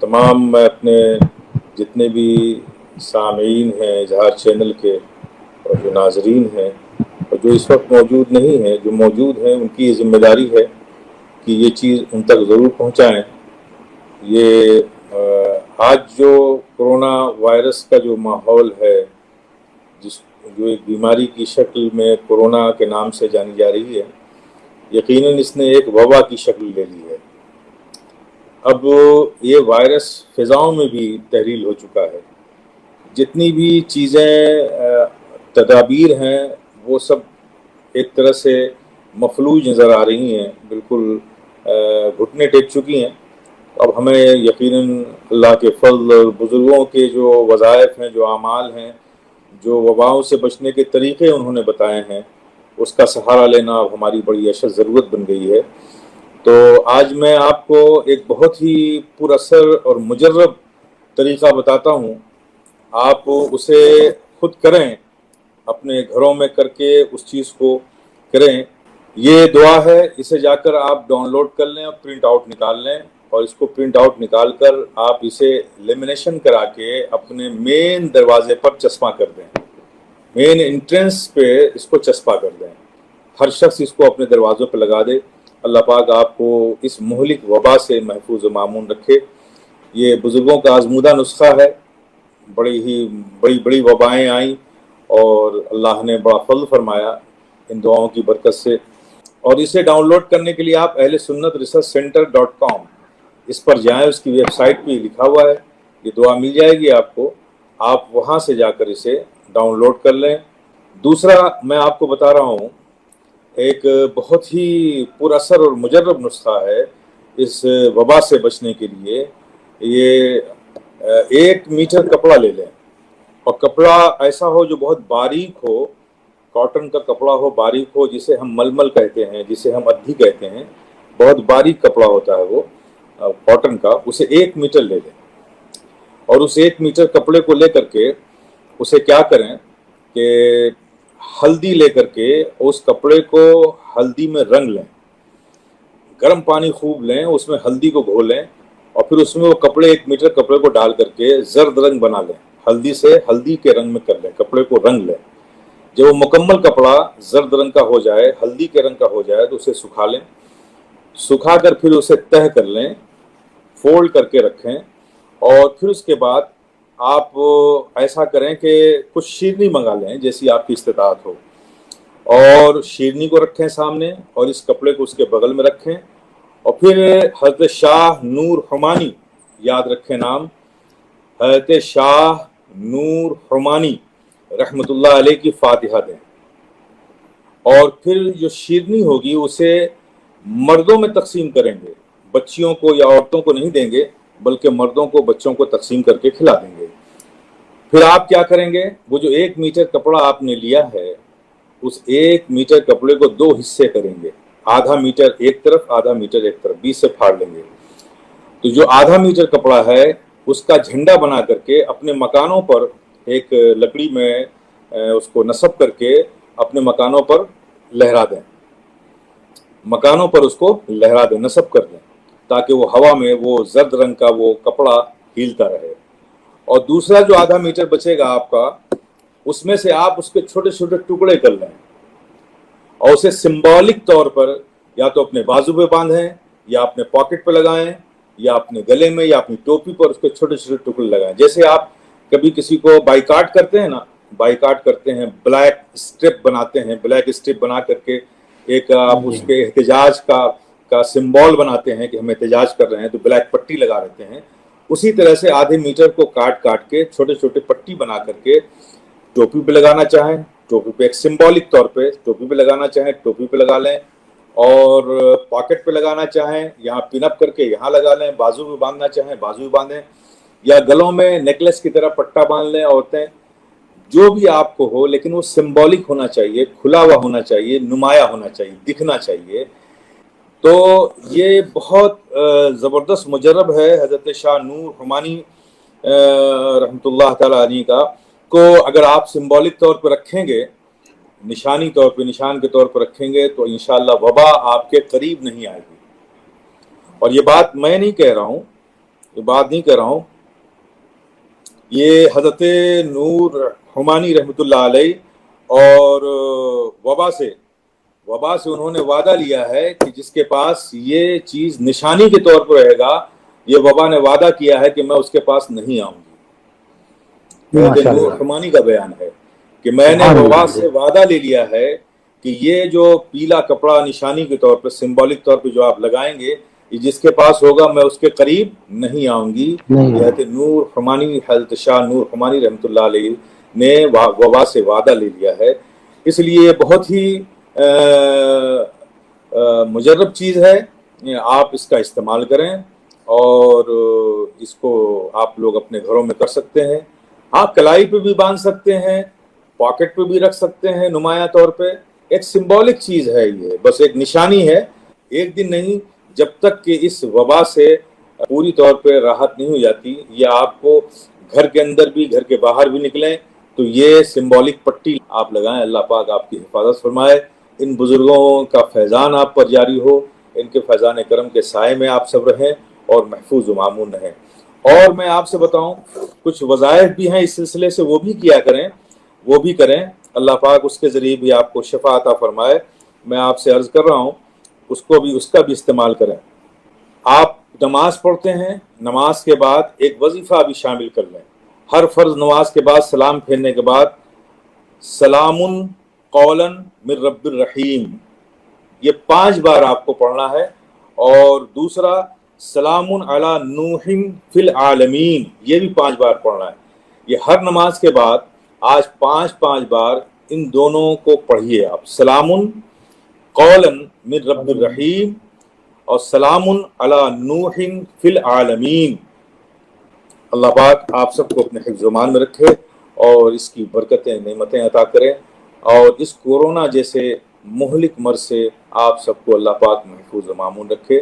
تمام میں اپنے جتنے بھی سامعین ہیں اظہار چینل کے اور جو ناظرین ہیں اور جو اس وقت موجود نہیں ہیں، جو موجود ہیں، ان کی یہ ذمہ داری ہے کہ یہ چیز ان تک ضرور پہنچائیں۔ یہ آج جو کرونا وائرس کا جو ماحول ہے، جو ایک بیماری کی شکل میں کرونا کے نام سے جانی جا رہی ہے، یقیناً اس نے ایک وبا کی شکل لے لی ہے۔ اب یہ وائرس فضاؤں میں بھی تحلیل ہو چکا ہے۔ جتنی بھی چیزیں تدابیر ہیں وہ سب ایک طرح سے مفلوج نظر آ رہی ہیں، بالکل گھٹنے ٹیک چکی ہیں۔ اب ہمیں یقیناً اللہ کے فضل اور بزرگوں کے جو وظائف ہیں، جو اعمال ہیں، جو وباؤں سے بچنے کے طریقے انہوں نے بتائے ہیں، اس کا سہارا لینا اب ہماری بڑی اشد ضرورت بن گئی ہے۔ تو آج میں آپ کو ایک بہت ہی پر اثر اور مجرب طریقہ بتاتا ہوں، آپ اسے خود کریں، اپنے گھروں میں کر کے اس چیز کو کریں۔ یہ دعا ہے، اسے جا کر آپ ڈاؤن لوڈ کر لیں اور پرنٹ آؤٹ نکال لیں، اور اس کو پرنٹ آؤٹ نکال کر آپ اسے لیمینیشن کرا کے اپنے مین دروازے پر چسپاں کر دیں، مین انٹرنس پہ اس کو چسپاں کر دیں۔ ہر شخص اس کو اپنے دروازوں پہ لگا دے۔ اللہ پاک آپ کو اس مہلک وبا سے محفوظ و معمون رکھے۔ یہ بزرگوں کا آزمودہ نسخہ ہے۔ بڑی وبائیں آئیں اور اللہ نے بڑا فضل فرمایا ان دعاؤں کی برکت سے۔ اور اسے ڈاؤن لوڈ کرنے کے لیے آپ اہل سنت ریسرچ سینٹر.com اس پر جائیں، اس کی ویب سائٹ پہ لکھا ہوا ہے، یہ دعا مل جائے گی آپ کو، آپ وہاں سے جا کر اسے ڈاؤن لوڈ کر لیں۔ دوسرا میں آپ کو بتا رہا ہوں، ایک بہت ہی پر اثر اور مجرب نسخہ ہے اس وبا سے بچنے کے لیے۔ یہ 1 میٹر کپڑا لے لیں، اور کپڑا ایسا ہو جو بہت باریک ہو، کاٹن کا کپڑا ہو، باریک ہو، جسے ہم ململ کہتے ہیں، جسے ہم ادھی کہتے ہیں، بہت باریک کپڑا ہوتا ہے وہ کاٹن کا، اسے 1 میٹر لے لیں۔ اور اس 1 میٹر کپڑے کو لے کر کے اسے کیا کریں کہ ہلدی لے کر کے اس کپڑے کو ہلدی میں رنگ لیں، گرم پانی خوب لیں، اس میں ہلدی کو گھولیں، اور پھر اس میں وہ کپڑے 1 میٹر کپڑے کو ڈال کر کے زرد رنگ بنا لیں، ہلدی سے ہلدی کے رنگ میں کر لیں، کپڑے کو رنگ لیں۔ جب وہ مکمل کپڑا زرد رنگ کا ہو جائے، ہلدی کے رنگ کا ہو جائے، تو اسے سکھا لیں، سکھا کر پھر اسے تہہ کر لیں، فولڈ کر کے رکھیں، اور پھر اس کے بعد آپ ایسا کریں کہ کچھ شیرنی منگا لیں جیسی آپ کی استطاعت ہو، اور شیرنی کو رکھیں سامنے، اور اس کپڑے کو اس کے بغل میں رکھیں، اور پھر حضرت شاہ نور حمانی، یاد رکھیں نام، حضرت شاہ نور حمانی رحمۃ اللہ علیہ کی فاتحہ دیں، اور پھر جو شیرنی ہوگی اسے مردوں میں تقسیم کریں گے، بچیوں کو یا عورتوں کو نہیں دیں گے، بلکہ مردوں کو، بچوں کو تقسیم کر کے کھلا دیں گے۔ پھر آپ کیا کریں گے، وہ جو 1 میٹر کپڑا آپ نے لیا ہے، اس 1 میٹر کپڑے کو 2 حصے کریں گے، آدھا میٹر ایک طرف، آدھا میٹر ایک طرف، 20 سے پھاڑ لیں گے۔ تو جو آدھا میٹر کپڑا ہے اس کا جھنڈا بنا کر کے اپنے مکانوں پر ایک لکڑی میں اس کو نصب کر کے اپنے مکانوں پر لہرا دیں، مکانوں پر اس کو لہرا دیں، نصب کر دیں، تاکہ وہ ہوا میں وہ زرد رنگ کا وہ کپڑا ہیلتا رہے۔ اور دوسرا جو آدھا میٹر بچے گا آپ کا، اس میں سے آپ اس کے چھوٹے چھوٹے ٹکڑے کر لیں، اور اسے سمبولک طور پر یا تو اپنے بازو پہ باندھیں، یا اپنے پاکٹ پہ لگائیں، یا اپنے گلے میں یا اپنی ٹوپی پر اس کے چھوٹے چھوٹے ٹکڑے لگائیں۔ جیسے آپ کبھی کسی کو بائیکاٹ کرتے ہیں نا، بائیکاٹ کرتے ہیں، بلیک اسٹرپ بناتے ہیں، بلیک اسٹرپ بنا کر کے ایک آپ اس کے احتجاج کا سمبول بناتے ہیں کہ ہم احتجاج کر رہے ہیں، تو بلیک پٹی لگا رہتے ہیں۔ اسی طرح سے آدھے میٹر کو کاٹ کاٹ کے چھوٹے چھوٹے پٹی بنا کر کے ٹوپی پہ لگانا چاہیں، ٹوپی پہ ایک سمبولک طور پہ ٹوپی پہ لگانا چاہیں ٹوپی پہ لگا لیں، اور پاکٹ پہ لگانا چاہیں یہاں پن اپ کر کے یہاں لگا لیں، بازو پہ باندھنا چاہیں بازو پہ باندھیں، یا گلوں میں نیکلس کی طرح پٹا باندھ لیں عورتیں، جو بھی آپ کو ہو، لیکن وہ سمبولک ہونا چاہیے، کھلا ہوا ہونا چاہیے، نمایاں ہونا چاہیے، دکھنا چاہیے۔ تو یہ بہت زبردست مجرب ہے حضرت شاہ نور حمانی رحمۃ اللہ تعالی علیہ کا، کو اگر آپ سمبولک طور پر رکھیں گے، نشانی طور پہ، نشان کے طور پر رکھیں گے، تو انشاءاللہ وبا آپ کے قریب نہیں آئے گی۔ اور یہ بات میں نہیں کہہ رہا ہوں، یہ بات نہیں کر رہا ہوں، یہ حضرت نور حمانی رحمۃ اللہ علیہ اور وبا سے انہوں نے وعدہ لیا ہے کہ جس کے پاس یہ چیز نشانی کے طور پر رہے گا، یہ وبا نے وعدہ کیا ہے کہ میں اس کے پاس نہیں آؤں گی۔ حضرت نور حمانی کا بیان ہے کہ میں نے وبا سے وعدہ لے لیا ہے کہ یہ جو پیلا کپڑا نشانی کے طور پر، سمبولک طور پہ جو آپ لگائیں گے، یہ جس کے پاس ہوگا میں اس کے قریب نہیں آؤں گی۔ حضرت نور حمانی، حضرت شاہ نور حمانی رحمۃ اللہ علیہ نے وبا سے وعدہ لے لیا ہے۔ اس لیے بہت ہی مجرب چیز ہے، آپ اس کا استعمال کریں اور اس کو آپ لوگ اپنے گھروں میں کر سکتے ہیں۔ آپ کلائی پہ بھی باندھ سکتے ہیں، پاکٹ پہ بھی رکھ سکتے ہیں، نمایاں طور پہ ایک سمبولک چیز ہے، یہ بس ایک نشانی ہے۔ ایک دن نہیں، جب تک کہ اس وبا سے پوری طور پہ راحت نہیں ہو جاتی، یا آپ کو گھر کے اندر بھی، گھر کے باہر بھی نکلیں تو یہ سمبولک پٹی آپ لگائیں۔ اللہ پاک آپ کی حفاظت فرمائے، ان بزرگوں کا فیضان آپ پر جاری ہو، ان کے فیضان کرم کے سائے میں آپ سب رہیں اور محفوظ و مامون رہیں۔ اور میں آپ سے بتاؤں، کچھ وظائف بھی ہیں اس سلسلے سے، وہ بھی کیا کریں، وہ بھی کریں، اللہ پاک اس کے ذریعے بھی آپ کو شفا عطا فرمائے۔ میں آپ سے عرض کر رہا ہوں، اس کا بھی استعمال کریں۔ آپ نماز پڑھتے ہیں، نماز کے بعد ایک وظیفہ بھی شامل کر لیں۔ ہر فرض نماز کے بعد سلام پھیرنے کے بعد سلام قولا من رب الرحیم، یہ 5 بار آپ کو پڑھنا ہے۔ اور دوسرا سلام علی نوح فی العالمین، یہ بھی 5 بار پڑھنا ہے۔ یہ ہر نماز کے بعد آج 5 بار ان دونوں کو پڑھیے آپ، سلام قولا من رب الرحیم اور سلام علی نوح فی العالمین۔ اللہ پاک آپ سب کو اپنے حفظ و امان میں رکھے اور اس کی برکتیں، نعمتیں عطا کرے، اور اس کورونا جیسے مہلک مرض سے آپ سب کو اللہ پاک محفوظ و مامون رکھے۔